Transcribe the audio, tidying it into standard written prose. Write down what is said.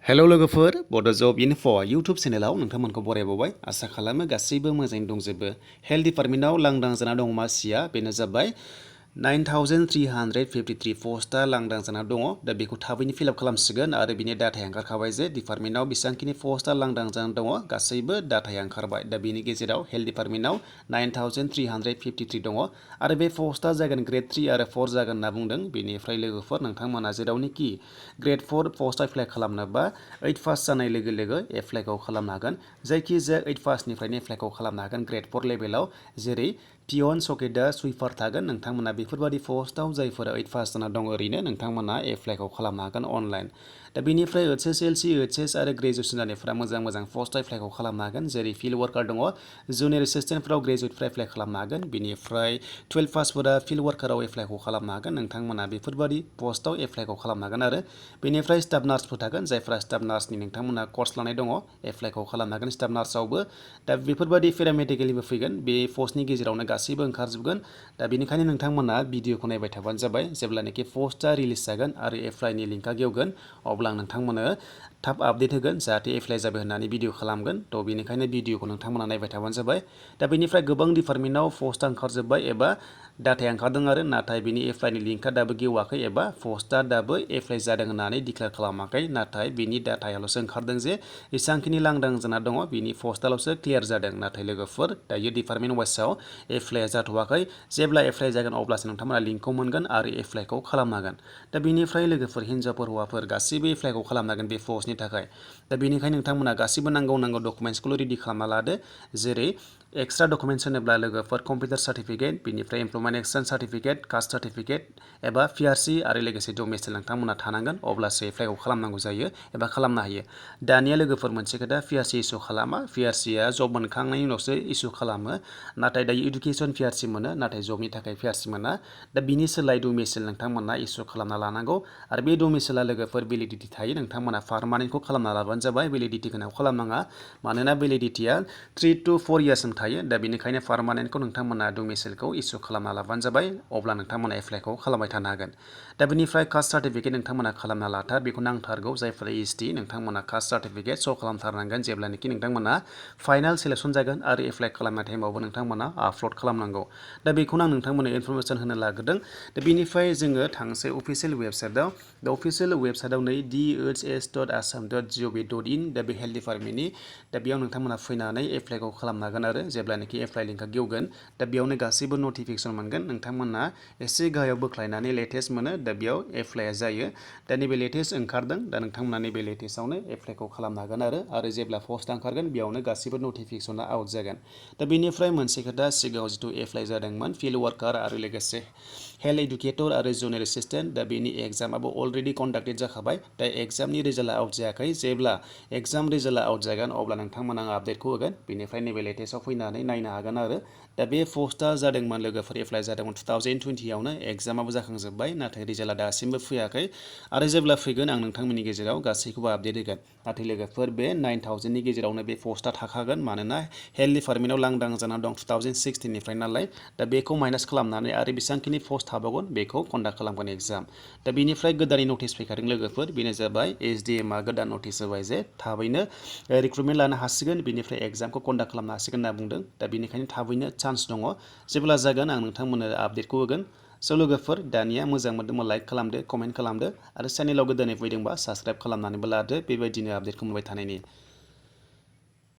hello लोगोफोर बड' जब enough' YouTube चेनेलाव नोंथांमोनखौ बरायबावबाय आसा खालामो गासैबो मोजाङै दंजोबो हेल्थ डिपार्टमेन्टआव लांदां जाना दङ मासिया बेनो जाबाय 9353 पस्टआ लांदां जाना दङ दा बेखौ थाबैनो फिलआप खालामसिगोन आरो बिनि डाटाया ओंखारखाबाय जे डिपार्टमेन्टआव बेसेबांखिनि पस्टआ लांदां जाना दङ गासैबो डाटाया ओंखारबाय दा बेनि गेजेराव हेल्थ डिपार्टमेन्टआव 9353 दङ आरो बे पस्टआ जागोन ग्रेड 3 आरो 4 जागोन होनना बुंदों बेनिफ्राय लोगोफोर नोंथांमोना जेरावनोखि ग्रेड 4 पस्ट एप्लाइ खालामनोबा 8 पास जानाय लोगो लोगो एप्लाइखौ खालामनो हागोन जायखिजाया 8 पासनिफ्रायनो एप्लाइखौ खालामनो हागोन ग्रेड 4 लेभेलाव जेरै पियन सकेटआ सुइपार थागोन नोंथांमोना बेफोरबादि पस्टआव जायफोरा 8 पास जाना दं ओरैनो नोंथांमोना एप्लाइखौ खालामनो हागोन अनलाइन दा बेनिफ्राय HSLC HS आरो ग्रेजुवेसन जानायफोरा मोजां पस्ट एप्लाइखौ खालामनो हागोन जेरै फिल्ड वार्कार दङ जुनियर एसिस्टेन्टफोराव ग्रेजुवेटफोरा एप्लाइ खालामनो हागोन बेनिफ्राय 12 पासफोरा फिल्ड वार्काराव एप्लाइखौ खालामनो हागोन नोंथांमोना बेफोरबादि पस्टआव एप्लाइखौ खालामनो हागोन आरो बेनिफ्राय स्टाफ नार्सफोर थागोन जायफोरा स्टाफ नार्सनि नोंथांमोना कर्स लानाय दङ एप्लाइखौ खालामनो हागोन स्टाफ नार्सआवबो दा बेफोरबादि पेरामेडिकेलनिबो फैगोन बे पस्टनि गेजेरावनो गासैबो ओंखारजोबगोन दा बेनिखायनो नोंथांमोना भिडिअखौ नायबाय थाबानो जाबाय जेब्लानोखि पस्टआ रिलिज जागोन आरो एप्लाइनि लिंकआ गेवगोन अब्ला नोंथांमोननो थाब आपडेट होगोन जाहाथे एप्लाइ जाबाय होननानै भिडिअ खालामगोन थ' बेनिखायनो भिडिअखौ नोंथांमोना नायबाय थाबानो जाबाय दा बेनिफ्राय गोबां डिपार्टमेन्टआव पस्टआ ओंखारजोब्बाय एबा डाटाया ओंखारदों आरो नाथाय बिनि एप्लाइनि लिंकआ दाबो गेवाखै एबा पस्टआ दाबो एप्लाइ जादों होननानै डिक्लेयार खालामाखै नाथाय बिनि डाटायाल'सो ओंखारदों जे जेसांखिनि लांदां जाना दङ बिनि पस्टआल'सो क्लियार जादों नाथाय लोगोफोर दायो डिपार्टमेन्ट वाइसआव एप्लाइआ जाथ'वाखै जेब्ला एप्लाइ जागोन अब्लासो नोंथांमोना लिंकखौ मोनगोन आरो एप्लाइखौ खालामनो हागोन दा बेनिफ्राय लोगोफोर हिन्जावफोर हौवाफोर गासैबो एप्लाइखौ खालामनो हागोन बे पस्टनि थाखाय दा बेनिखायनो नोंथांमोना गासैबो नांगौ डकुमेन्टसखौल' रेडि खालामना लादो जेरै एक्सट्रा डकुमेन्टस होनोब्ला लोगोफोर कम्पिउटार सार्टिफिकेट बेनिफ्राय employment exchange certificate caste certificate एबा पिआरसि आरो लोगोसे डमिसाइल नोंथांमोना थानांगोन अब्लासो एप्लाइखौ खालामनांगौ जायो एबा खालामनो हायो दानिया लोगोफोर मोनसे खोथा पिआरसि इसु खालामा पिआरसिया जब मोनखांनायनि उनावसो इसु खालामो नाथाय दायो इडुकेसन पिआरसि मोनो नाथाय जबनि थाखाय पिआरसि मोना दा बिनि सोलाय डमिसाइल नोंथांमोना इसु खालामना लानांगौ आरो बे डमिसाइला लोगोफोर भेलिडिटि थायो नोंथांमोना पारमानेन्टखौ खालामना लाबानो जाबाय भेलिडिटि गोनांखौ खालामनाङा मानोना भेलिडिटिया 3 to 4 इयार्ससिम थायो दा बेनिखायनो पारमानेन्टखौ नोंथांमोना डमिसाइलखौ इसु खालामना लाबानो जाबाय अब्ला नोंथांमोना एप्लाइखौ खालामबाय थानो हागोन दा बेनिफ्राय कास्ट सार्टिफिकेट नोंथांमोना खालामना लाथार बेखौ नांथारगौ जायफोरा एसटि नोंथांमोना कास्ट सार्टिफिकेट श' खालामथारनांगोन जेब्लानोखि नोंथांमोना फाइनाल सिलेक्सन जागोन आरो एप्लाइ खालामनाय टाइमावबो नोंथांमोना आपल'ड खालामनांगौ दा बेखौनो आं नोंथांमोननो इनफरमेसन होनो लाग्रोदों दा बेनिफ्राय जोङो थांसै अफिसियेल वेबसाइटआव दा अफिसियेल वेबसाइटआव नै dhs.assam.gov.in दा बे हेल्थ डिपार्टमेन्टनि दा बेयाव नोंथांमोना फैनानै एप्लाइखौ खालामनो हागोन आरो जेब्लानोखि एप्लाइ लिंकआ गेवगोन दा बेयावनो गासैबो नटिफिकेसन मोनगोन नोंथांमोना एसे गाहायाव बोख्लायनानै लेटेस्ट मोनो दा बेयाव एप्लाइआ जायो दा नैबे लेटेस्ट ओंखारदों दा नोंथांमोना नैबे लेटेस्टआवनो एप्लाइखौ खालामनो हागोन आरो जेब्ला पस्ट ओंखारगोन बेयावनो गासैबो नटिफिकेसना आउट जागोन दा बेनिफ्राय मोनसे खोथा सिगाङाव जिथु एप्लाइ जादोंमोन फिल्ड वार्कार आरो लोगोसे हेल्थ एडुकेटर आरो जुनियर एसिस्टेन्ट दा बेनि एग्जामाबो अलरेडि कन्डाक्टेड जाखाबाय दा एग्जामनि रिजाल्टआ आउट जायाखै जेब्ला एग्जाम रिजाल्टआ आउट जागोन अब्ला नोंथांमोना आपडेटखौ होगोन बेनिफ्राय नैबे लेटेस्टआव फैनानै नायनो हागोन आरो दा बे पस्टआ जादोंमोन लोगोफोर एप्लाइ जादोंमोन 2020आवनो एग्जामाबो जाखांजोब्बाय नाथाय रिजाल्टआ दासिमबो फैयाखै आरो जेब्ला फैगोन आं नोंथांमोननि गेजेराव गासैखौबो आपडेट होगोन नाथाय लोगोफोर बे 9000नि गेजेरावनो बे पस्टआ थाखागोन मानोना हेल्थ डिपार्टमेन्टआव लांदां जाना दं 2016निफ्राय नालाय दा बेखौ माइनास खालामनानै आरो बेसेबांखिनि पस्ट थाबावगोन बेखौ कन्डाक्ट खालामगोन एग्जाम दा बेनिफ्राय गोदानै नटिस फैखादों लोगोफोर बेनो जाबाय एसडिएमआ गोदान नटिस होबाय जे थाबैनो रिक्रुटमेन्ट लानो हासिगोन बेनिफ्राय एग्जामखौ कन्डाक्ट खालामनो हासिगोन होनना बुंदों दा बेनिखायनो थाबैनो चान्स दङ जेब्ला जागोन आं नोंथांमोननो आपडेटखौ होगोन स' लोगोफोर दानिया मोजां मोनदोंबा लाइक खालामदो कमेन्ट खालामदो आरो चेनेलाव गोदानै फैदोंबा साबस्क्राइब खालामनानैबो लादो बेबायदिनो आपडेटखौ मोनबाय थानायनि